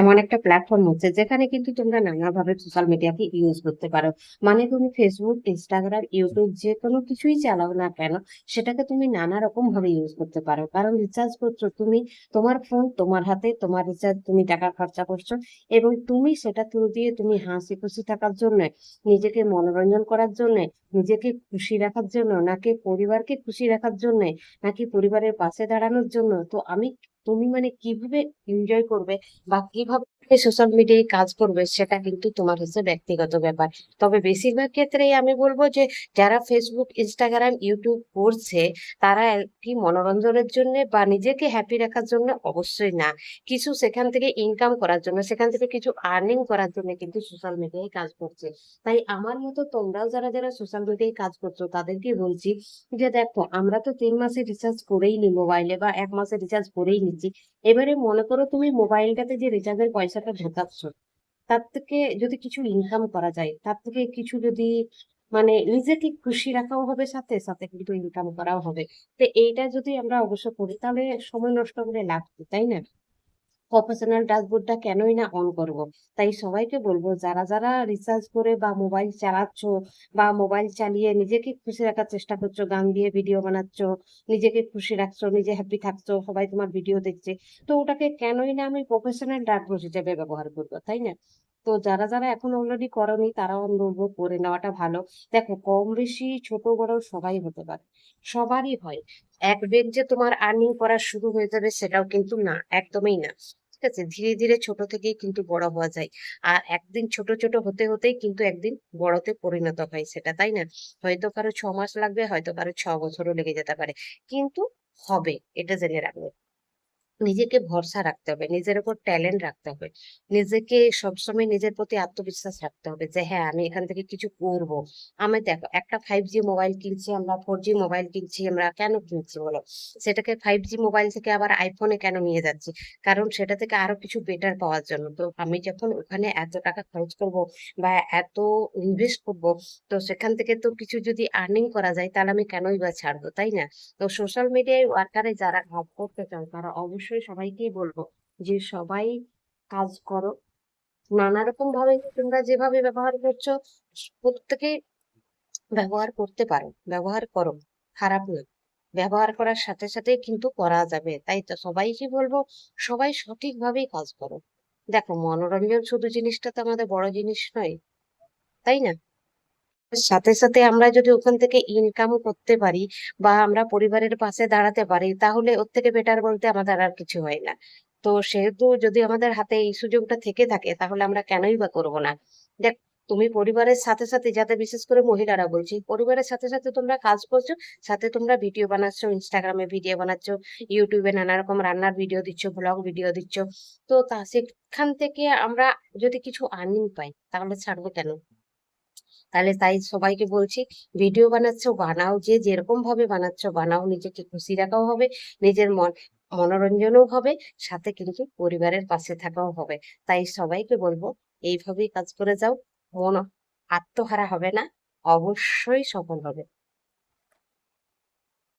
এমন একটা প্ল্যাটফর্ম হচ্ছে যেখানে কিন্তু তোমরা নানাভাবে সোশ্যাল মিডিয়াকে ইউজ করতে পারো। মানে তুমি ফেসবুক, ইনস্টাগ্রাম, ইউটিউব যে কোনো কিছুই চালাও না কেন, সেটাকে তুমি নানা রকম ভাবে ইউজ করতে পারো। কারণ রিচার্জ করছো তুমি, তোমার ফোন তোমার হাতে, তোমার রিচার্জ তুমি টাকা খরচা করছো, এবং তুমি সেটা থ্রু দিয়ে তুমি হাসি খুশি থাকার জন্য, নিজেকে মনোরঞ্জন করার জন্য, নিজেকে খুশি রাখার জন্য, নাকি পরিবারকে খুশি রাখার জন্য, নাকি পরিবারের পাশে দাঁড়ানোর জন্য। তো তুমি মানে কিভাবে এনজয় করবে বা কিভাবে সোশ্যাল মিডিয়ায় কাজ করবে, সেটা কিন্তু তোমার হচ্ছে ব্যক্তিগত ব্যাপার। তবে বেশিরভাগ ক্ষেত্রেই আমি বলবো যে যারা ফেসবুক, ইনস্টাগ্রাম, ইউটিউব করছে, তারা কি মনোরঞ্জনের জন্য বা নিজেকে হ্যাপি রাখার জন্য অবশ্যই না, কিছু সেখান থেকে ইনকাম করার জন্য, সেখান থেকে কিছু আর্নিং করার জন্য কিন্তু সোশ্যাল মিডিয়ায় কাজ করছে। তাই আমার মতো তোমরাও যারা যারা সোশ্যাল মিডিয়ায় কাজ করছো তাদেরকে বলছি যে দেখো, আমরা তো 3 মাসের রিচার্জ করেই নি মোবাইলে, বা 1 মাসের রিচার্জ করেই নিচ্ছি। এবারে মনে করো তুমি মোবাইলটাতে যে রিচার্জের পয়সাটা ঢোকাচ্ছ, তার থেকে যদি কিছু ইনকাম করা যায়, তার থেকে কিছু যদি মানে নিজেকে খুশি রাখাও হবে, সাথে সাথে কিন্তু ইনকাম করাও হবে। তো এইটা যদি আমরা অবশ্য করি, তাহলে সময় নষ্ট করে লাভ কি, তাই না? প্রফেশনাল ড্যাশবোর্ডটা কেনই না অন করব। তাই সবাইকে বলবো, যারা যারা রিসার্চ করে বা মোবাইল চালাচ্ছ, বা মোবাইল চালিয়ে নিজেকে খুশি রাখার চেষ্টা করছো, গান দিয়ে ভিডিও বানাচ্ছ, নিজেকে খুশি রাখছো, নিজে হ্যাপি থাকছো, সবাই তোমার ভিডিও দেখছে, তো ওটাকে কেনই না আমি প্রফেশনাল ড্যাশবোর্ড হিসেবে ব্যবহার করবো, তাই না? তো যারা যারা এখন অলরেডি করনি, তারাও আমি বলবো করে নেওয়াটা ভালো। দেখো, কম বেশি ছোট বড় সবাই হতে পারে, সবারই হয়। এক বেগ যে তোমার আর্নিং করা শুরু হয়ে যাবে সেটাও কিন্তু না, একদমই না। ঠিক আছে, ধীরে ধীরে ছোট থেকেই কিন্তু বড় হওয়া যায়। আর একদিন ছোট ছোট হতে হতেই কিন্তু একদিন বড়তে পরিণত হয় সেটা, তাই না? হয়তো কারো 6 মাস লাগবে, হয়তো কারো 6 বছরও লেগে যেতে পারে, কিন্তু হবে, এটা জেনে রাখবে। নিজেকে ভরসা রাখতে হবে, নিজের উপর ট্যালেন্ট রাখতে হবে, নিজেকে সবসময় নিজের প্রতি আত্মবিশ্বাস রাখতে হবে যে হ্যাঁ, আমি এখান থেকে কিছু করব। আমি দেখো, একটা 5G মোবাইল কিনছি আমরা, 4G মোবাইল কিনছি আমরা, কেন কিনছি বলো? সেটাকে 5G মোবাইল থেকে আবার আইফোনে কেন নিয়ে যাচ্ছি? কারণ সেটা থেকে আরো কিছু বেটার পাওয়ার জন্য। তো আমি যখন ওখানে এত টাকা খরচ করব বা এত ইনভেস্ট করব, তো সেখান থেকে তো কিছু যদি আর্নিং করা যায়, তাহলে আমি কেনই বা ছাড়বো, তাই না? তো সোশ্যাল মিডিয়ায় ওয়ার্কারে যারা কাজ করতে চাও, তারা অবশ্যই সবাইকেই বলবো যে সবাই কাজ করো। নানা রকম ভাবে তোমরা যেভাবে ব্যবহার করছো, প্রত্যেকেই ব্যবহার করতে পারো, ব্যবহার করো, খারাপ না। ব্যবহার করার সাথে সাথে কিন্তু করা যাবে। তাই তো সবাইকে বলবো, সবাই সঠিকভাবেই কাজ করো। দেখো, মনোরঞ্জন শুধু জিনিসটা তো আমাদের বড় জিনিস নয়, তাই না? সাথে সাথে আমরা যদি ওখান থেকে ইনকামও করতে পারি, বা আমরা পরিবারের পাশে দাঁড়াতে পারি, তাহলে ওর থেকে বেটার বলতে আমাদের আর কিছু হয় না। তো সেহেতু যদি আমাদের হাতে এই সুযোগটা থেকে থাকে, তাহলে আমরা কেনই বা করবো না? দেখ, তুমি পরিবারের সাথে সাথে, যাতে বিশেষ করে মহিলারা বলছি, পরিবারের সাথে সাথে তোমরা কাজ করছো, সাথে তোমরা ভিডিও বানাচ্ছ, ইনস্টাগ্রামে ভিডিও বানাচ্ছ, ইউটিউবে নানা রকম রান্নার ভিডিও দিচ্ছ, ব্লগ ভিডিও দিচ্ছ। তো সেখান থেকে আমরা যদি কিছু আর্নিং পাই, তাহলে ছাড়বো কেন? তাহলে তাই সবাইকে বলছি, ভিডিও বানাচ্ছো বানাও, যে যেরকম ভাবে বানাচ্ছো বানাও, নিজেকে খুশি রাখাও হবে, নিজের মনোরঞ্জনও হবে, সাথে কিন্তু পরিবারের পাশে থাকাও হবে। তাই সবাইকে বলবো, এইভাবেই কাজ করে যাও, মন আত্মহারা হবে না, অবশ্যই সফল হবে।